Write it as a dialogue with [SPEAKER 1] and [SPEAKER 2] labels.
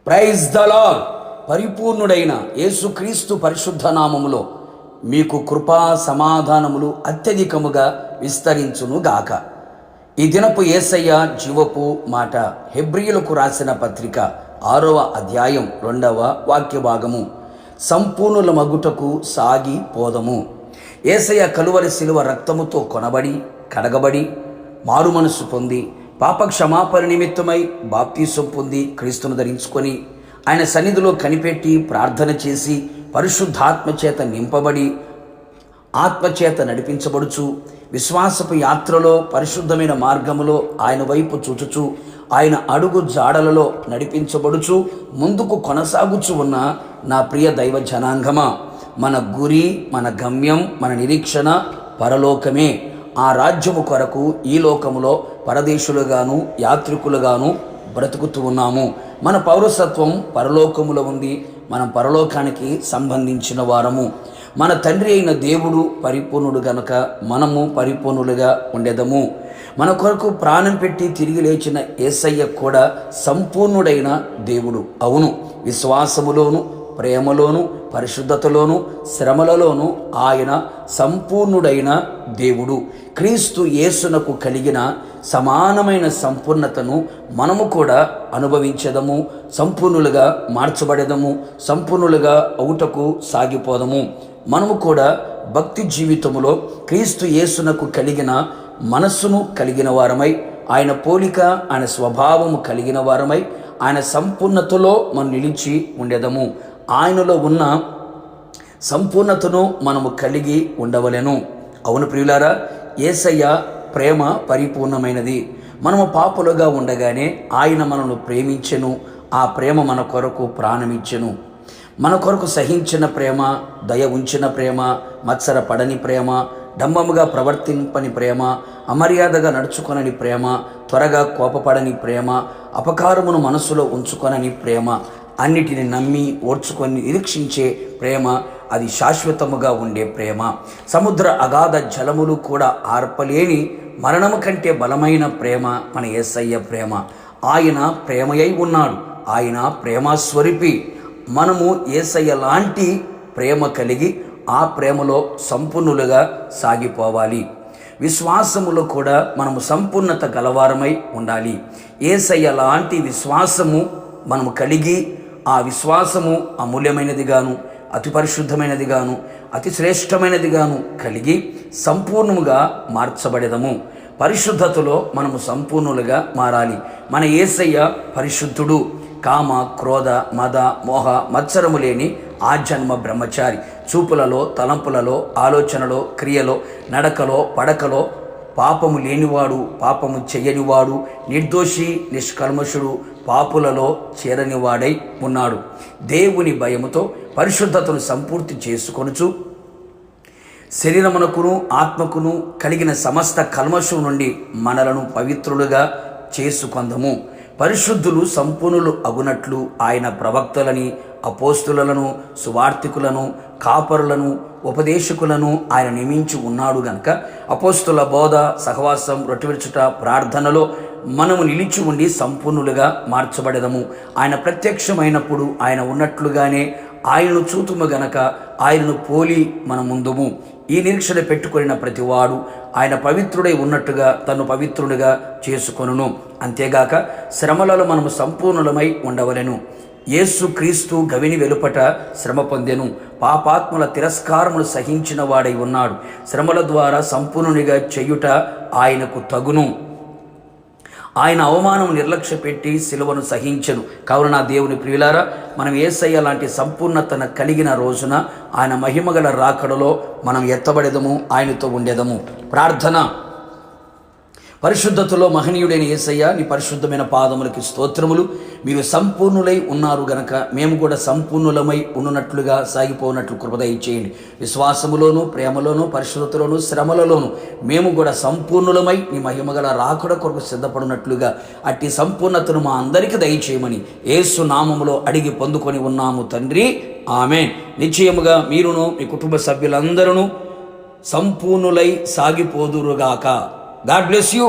[SPEAKER 1] Praise the lord. పరిపూర్ణుడైన యేసుక్రీస్తు పరిశుద్ధ నామములో మీకు కృపా సమాధానములు అత్యధికముగా విస్తరించును గాక. ఈ దినపు యేసయ్య జీవపు మాట. హెబ్రీయులకు రాసిన పత్రిక 6వ అధ్యాయం 2వ వాక్య భాగము. సంపూర్ణుల మగుటకు సాగి పోదము. యేసయ్య కలువరి శిలువ రక్తముతో కొనబడి కడగబడి మారు మనసు పొంది పాప క్షమాపణ నిమిత్తమై బాప్తీసం పొంది క్రీస్తును ధరించుకొని ఆయన సన్నిధిలో కనిపెట్టి ప్రార్థన చేసి పరిశుద్ధాత్మ చేత నింపబడి ఆత్మచేత నడిపించబడుచు విశ్వాసపు యాత్రలో పరిశుద్ధమైన మార్గములో ఆయన వైపు చూచుచు ఆయన అడుగు జాడలలో నడిపించబడుచు ముందుకు కొనసాగుచు ఉన్న నా ప్రియ దైవ జనాంగమా, మన గురి, మన గమ్యం, మన నిరీక్షణ పరలోకమే. ఆ రాజ్యము కొరకు ఈ లోకములో పరదేశులుగాను యాత్రికులుగాను బ్రతుకుతూ ఉన్నాము. మన పౌరసత్వం పరలోకములో ఉంది. మనం పరలోకానికి సంబంధించిన వారము. మన తండ్రి అయిన దేవుడు పరిపూర్ణుడు గనుక మనము పరిపూర్ణులుగా ఉండేదము. మన కొరకు ప్రాణం పెట్టి తిరిగి లేచిన యేసయ్య కూడా సంపూర్ణుడైన దేవుడు. అవును, విశ్వాసములోను ప్రేమలోను పరిశుద్ధతలోను శ్రమలలోను ఆయన సంపూర్ణుడైన దేవుడు. క్రీస్తు యేసునకు కలిగిన సమానమైన సంపూర్ణతను మనము కూడా అనుభవించదము. సంపూర్ణులుగా మార్చబడేదము. సంపూర్ణులుగా అవుటకు సాగిపోదము. మనము కూడా భక్తి జీవితములో క్రీస్తు యేసునకు కలిగిన మనస్సును కలిగిన వారమై, ఆయన పోలిక ఆయన స్వభావము కలిగిన వారమై ఆయన సంపూర్ణతలో మనం నిలిచి ఉండేదము. ఆయనలో ఉన్న సంపూర్ణతను మనము కలిగి ఉండవలెను. అవును ప్రియులారా, యేసయ్య ప్రేమ పరిపూర్ణమైనది. మనము పాపులుగా ఉండగానే ఆయన మనల్ని ప్రేమించెను. ఆ ప్రేమ మన కొరకు ప్రాణమిచ్చెను. మన కొరకు సహించిన ప్రేమ, దయ ఉంచిన ప్రేమ, మత్సర పడని ప్రేమ, డంబముగా ప్రవర్తింపని ప్రేమ, అమర్యాదగా నడుచుకొనని ప్రేమ, త్వరగా కోపపడని ప్రేమ, అపకారమును మనసులో ఉంచుకొనని ప్రేమ, అన్నిటిని నమ్మి ఓర్చుకొని నిరీక్షించే ప్రేమ, అది శాశ్వతముగా ఉండే ప్రేమ. సముద్ర అగాధ జలములు కూడా ఆర్పలేని మరణము కంటే బలమైన ప్రేమ మన యేసయ్య ప్రేమ. ఆయన ప్రేమయై ఉన్నాడు. ఆయన ప్రేమస్వరూపి. మనము యేసయ్య లాంటి ప్రేమ కలిగి ఆ ప్రేమలో సంపూర్ణులుగా సాగిపోవాలి. విశ్వాసములో కూడా మనము సంపూర్ణత గలవారమై ఉండాలి. యేసయ్య లాంటి విశ్వాసము మనము కలిగి ఆ విశ్వాసము అమూల్యమైనదిగాను అతి పరిశుద్ధమైనదిగాను అతి శ్రేష్టమైనదిగాను కలిగి సంపూర్ణముగా మార్చబడేదము. పరిశుద్ధతలో మనము సంపూర్ణులుగా మారాలి. మన యేసయ్య పరిశుద్ధుడు. కామ క్రోధ మద మోహ మత్సరము లేని ఆజన్మ బ్రహ్మచారి. చూపులలో తలంపులలో ఆలోచనలో క్రియలో నడకలో పడకలో పాపము లేనివాడు, పాపము చెయ్యనివాడు, నిర్దోషి నిష్కల్మషుడు, పాపులలో చేరనివాడై ఉన్నాడు. దేవుని భయముతో పరిశుద్ధతను సంపూర్తి చేసుకొనుచు శరీరమునకును ఆత్మకును కలిగిన సమస్త కల్మషం నుండి మనలను పవిత్రులుగా చేసుకొందము. పరిశుద్ధులు సంపూర్ణులు అగునట్లు ఆయన ప్రవక్తలని, అపోస్తులను, సువార్తికులను, కాపరులను, ఉపదేశకులను ఆయన నియమించి ఉన్నాడు గనక అపోస్తుల బోధ, సహవాసం, రొట్టె విరుచుట, ప్రార్థనలో మనము నిలిచి ఉండి సంపూర్ణులుగా మార్చబడదము. ఆయన ప్రత్యక్షమైనప్పుడు ఆయన ఉన్నట్లుగానే ఆయనను చూతుము గనక ఆయనను పోలి మనం ముందుము. ఈ నిరీక్షణ పెట్టుకొనిన ప్రతివాడు ఆయన పవిత్రుడై ఉన్నట్టుగా తను పవిత్రుడిగా చేసుకొనును. అంతేగాక శ్రమలలో మనము సంపూర్ణులమై ఉండవలెను. యేసు క్రీస్తు గవిని వెలుపట శ్రమ పొందెను. పాపాత్ముల తిరస్కారములు సహించిన వాడై ఉన్నాడు. శ్రమల ద్వారా సంపూర్ణునిగా చేయుట ఆయనకు తగును. ఆయన అవమానం నిర్లక్ష్య పెట్టి సిలువను సహించెను. కావున నా దేవుని ప్రియులారా, మనం యేసయ్య లాంటి సంపూర్ణతను కలిగిన రోజున ఆయన మహిమగల రాకడలో మనం ఎత్తబడేదము, ఆయనతో ఉండేదము. ప్రార్థన. పరిశుద్ధతలో మహనీయుడైన యేసయ్య, నీ పరిశుద్ధమైన పాదములకి స్తోత్రములు. మీరు సంపూర్ణులై ఉన్నారు గనక మేము కూడా సంపూర్ణులమై ఉన్నట్లుగా సాగిపోనట్లు కృప దయచేయండి. విశ్వాసములోను ప్రేమలోను పరిశుద్ధతలోను శ్రమలలోను మేము కూడా సంపూర్ణులమై నీ మహిమగల రాకడ కొరకు సిద్ధపడినట్లుగా అట్టి సంపూర్ణతను మా అందరికీ దయచేయమని యేసు నామములో అడిగి పొందుకొని ఉన్నాము తండ్రి. ఆమేన్. నిశ్చయముగా మీరును మీ కుటుంబ సభ్యులందరూ సంపూర్ణులై సాగిపోదురుగాక. God bless you.